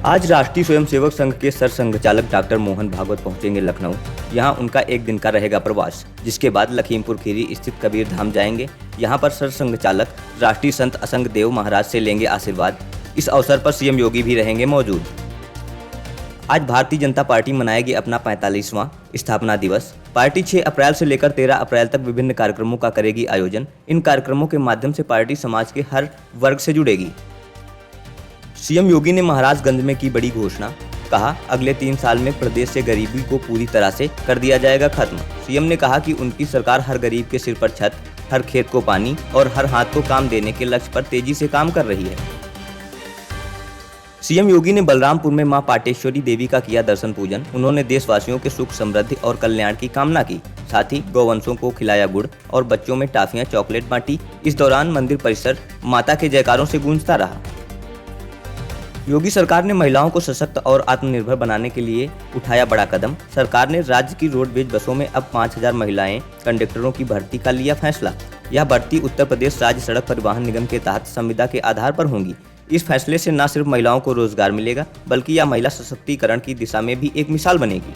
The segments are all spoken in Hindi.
आज राष्ट्रीय स्वयंसेवक संघ के सरसंघचालक डॉक्टर मोहन भागवत पहुंचेंगे लखनऊ। यहां उनका एक दिन का रहेगा प्रवास, जिसके बाद लखीमपुर खीरी स्थित कबीर धाम जाएंगे। यहां पर सरसंघचालक राष्ट्रीय संत असंग देव महाराज से लेंगे आशीर्वाद। इस अवसर पर सीएम योगी भी रहेंगे मौजूद। आज भारतीय जनता पार्टी मनाएगी अपना 45वां स्थापना दिवस। पार्टी 6 अप्रैल से लेकर 13 अप्रैल तक विभिन्न कार्यक्रमों का करेगी आयोजन। इन कार्यक्रमों के माध्यम से पार्टी समाज के हर वर्ग से जुड़ेगी। सीएम योगी ने महाराजगंज में की बड़ी घोषणा, कहा अगले 3 साल में प्रदेश से गरीबी को पूरी तरह से कर दिया जाएगा खत्म। सीएम ने कहा कि उनकी सरकार हर गरीब के सिर पर छत, हर खेत को पानी और हर हाथ को काम देने के लक्ष्य पर तेजी से काम कर रही है। सीएम योगी ने बलरामपुर में मां पाटेश्वरी देवी का किया दर्शन पूजन। उन्होंने देशवासियों के सुख, समृद्धि और कल्याण की कामना की। साथ ही गौवंशों को खिलाया गुड़ और बच्चों में टाफियां, चॉकलेट बांटी। इस दौरान मंदिर परिसर माता के जयकारों से गूंजता रहा। योगी सरकार ने महिलाओं को सशक्त और आत्मनिर्भर बनाने के लिए उठाया बड़ा कदम। सरकार ने राज्य की रोडवेज बसों में अब 5000 महिलाएं कंडक्टरों की भर्ती का लिया फैसला। यह भर्ती उत्तर प्रदेश राज्य सड़क परिवहन निगम के तहत संविदा के आधार पर होंगी। इस फैसले से न सिर्फ महिलाओं को रोजगार मिलेगा, बल्कि यह महिला सशक्तिकरण की दिशा में भी एक मिसाल बनेगी।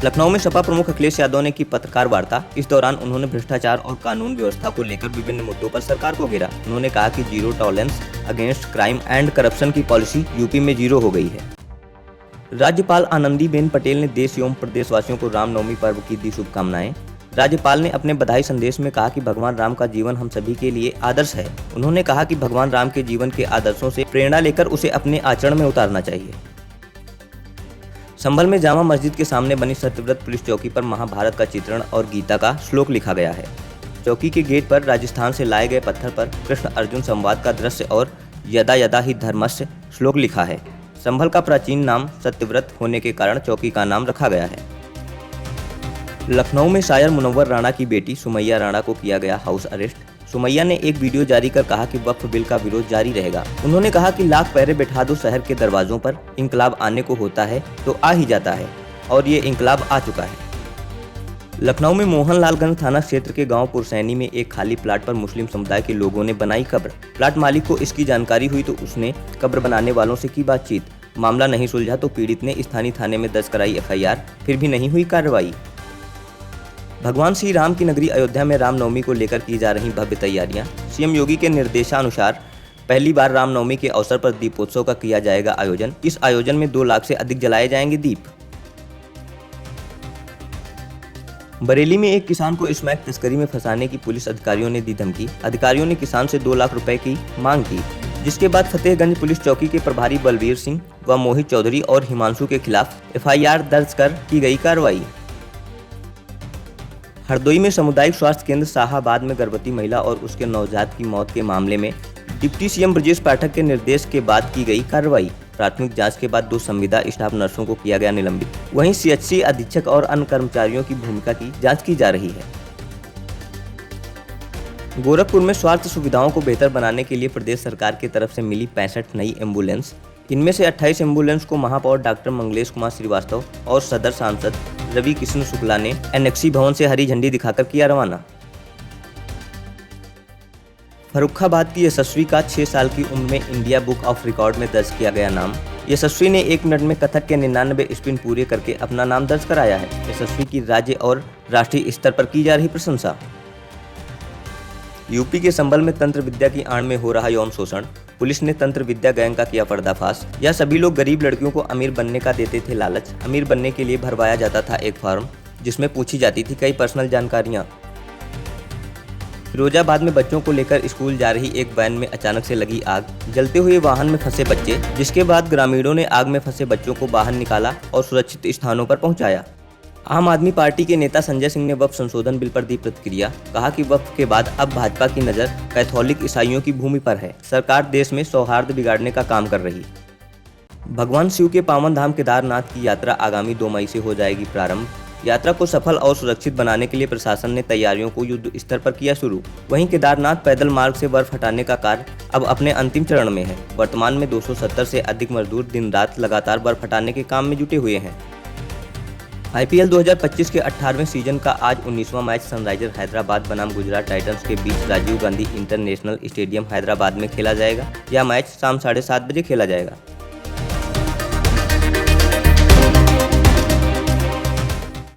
लखनऊ में सपा प्रमुख अखिलेश यादव ने की पत्रकार वार्ता। इस दौरान उन्होंने भ्रष्टाचार और कानून व्यवस्था को लेकर विभिन्न मुद्दों पर सरकार को घेरा। उन्होंने कहा कि zero tolerance against crime and corruption की पॉलिसी यूपी में जीरो हो गई है। राज्यपाल आनंदीबेन पटेल ने देश एवं प्रदेशवासियों को रामनवमी पर्व की दी शुभकामनाएं। राज्यपाल ने अपने बधाई संदेश में कहा कि भगवान राम का जीवन हम सभी के लिए आदर्श है। उन्होंने कहा कि भगवान राम के जीवन के आदर्शों से प्रेरणा लेकर उसे अपने आचरण में उतारना चाहिए। संभल में जामा मस्जिद के सामने बनी सत्यव्रत पुलिस चौकी पर महाभारत का चित्रण और गीता का श्लोक लिखा गया है। चौकी के गेट पर राजस्थान से लाए गए पत्थर पर कृष्ण अर्जुन संवाद का दृश्य और यदा यदा ही धर्मस्य श्लोक लिखा है। संभल का प्राचीन नाम सत्यव्रत होने के कारण चौकी का नाम रखा गया है। लखनऊ में शायर मुनव्वर राणा की बेटी सुमैया राणा को किया गया हाउस अरेस्ट। सुमैया ने एक वीडियो जारी कर कहा कि वक्फ बिल का विरोध जारी रहेगा। उन्होंने कहा कि लाख पैरे बैठा दो शहर के दरवाजों पर, इंकलाब आने को होता है तो आ ही जाता है और ये इंकलाब आ चुका है। लखनऊ में मोहनलालगंज थाना क्षेत्र के गांव पुरसैनी में एक खाली प्लाट पर मुस्लिम समुदाय के लोगों ने बनाई कब्र। प्लाट मालिक को इसकी जानकारी हुई तो उसने कब्र बनाने वालों से की बातचीत। मामला नहीं सुलझा तो पीड़ित ने स्थानीय थाने में दर्ज कराई FIR, फिर भी नहीं हुई कार्रवाई। भगवान श्री राम की नगरी अयोध्या में रामनवमी को लेकर की जा रही भव्य तैयारियां। सीएम योगी के निर्देशानुसार पहली बार रामनवमी के अवसर पर दीपोत्सव का किया जाएगा आयोजन। इस आयोजन में 2 लाख से अधिक जलाए जाएंगे दीप। बरेली में एक किसान को स्मैक तस्करी में फंसाने की पुलिस अधिकारियों ने दी धमकी। अधिकारियों ने किसान से 2 लाख रुपए की मांग की, जिसके बाद फतेहगंज पुलिस चौकी के प्रभारी बलवीर सिंह व मोहित चौधरी और हिमांशु के खिलाफ FIR दर्ज कर की गई कार्रवाई। हरदोई में सामुदायिक स्वास्थ्य केंद्र शाहाबाद में गर्भवती महिला और उसके नवजात की मौत के मामले में डिप्टी सीएम ब्रजेश पाठक के निर्देश के बाद की गई कार्रवाई। प्राथमिक जांच के बाद 2 संविदा स्टाफ नर्सों को किया गया निलंबित। वहीं CHC अधीक्षक और अन्य कर्मचारियों की भूमिका की जांच की जा रही है। गोरखपुर में स्वास्थ्य सुविधाओं को बेहतर बनाने के लिए प्रदेश सरकार की तरफ से मिली 65 नई एम्बुलेंस। इनमें से 28 एम्बुलेंस को महापौर डॉक्टर मंगलेश कुमार श्रीवास्तव और सदर सांसद रवि किशन शुक्ला ने NXC भवन से हरी झंडी दिखाकर किया रवाना। फर्रुखाबाद की यशस्वी का 6 साल की उम्र में इंडिया बुक ऑफ रिकॉर्ड में दर्ज किया गया नाम। यशस्वी ने 1 मिनट में कथक के 99 स्पिन पूरे करके अपना नाम दर्ज कराया है। यशस्वी की राज्य और राष्ट्रीय स्तर पर की जा रही प्रशंसा। यूपी के संभल में तंत्र विद्या की आड़ में हो रहा यौन शोषण। पुलिस ने तंत्र विद्या गैंग का किया पर्दाफाश। यह सभी लोग गरीब लड़कियों को अमीर बनने का देते थे लालच। अमीर बनने के लिए भरवाया जाता था एक फॉर्म, जिसमें पूछी जाती थी कई पर्सनल जानकारियां। फिरोजाबाद में बच्चों को लेकर स्कूल जा रही एक वैन में अचानक से लगी आग। जलते हुए वाहन में फंसे बच्चे, जिसके बाद ग्रामीणों ने आग में फंसे बच्चों को बाहर निकाला और सुरक्षित स्थानों पर पहुंचाया। आम आदमी पार्टी के नेता संजय सिंह ने वक्फ संशोधन बिल पर दी प्रतिक्रिया। कहा कि वक्फ के बाद अब भाजपा की नज़र कैथोलिक ईसाइयों की भूमि पर है। सरकार देश में सौहार्द बिगाड़ने का काम कर रही। भगवान शिव के पावन धाम केदारनाथ की यात्रा आगामी 2 मई से हो जाएगी प्रारंभ। यात्रा को सफल और सुरक्षित बनाने के लिए प्रशासन ने तैयारियों को युद्ध स्तर पर किया शुरू। वहीं केदारनाथ पैदल मार्ग से बर्फ हटाने का कार्य अब अपने अंतिम चरण में है। वर्तमान में 270 से अधिक मजदूर दिन रात लगातार बर्फ हटाने के काम में जुटे हुए हैं। IPL 2025 के 18वें सीजन का आज 19वां मैच सनराइजर हैदराबाद बनाम गुजरात टाइटंस के बीच राजीव गांधी इंटरनेशनल स्टेडियम हैदराबाद में खेला जाएगा। यह मैच शाम 7:30 बजे खेला जाएगा।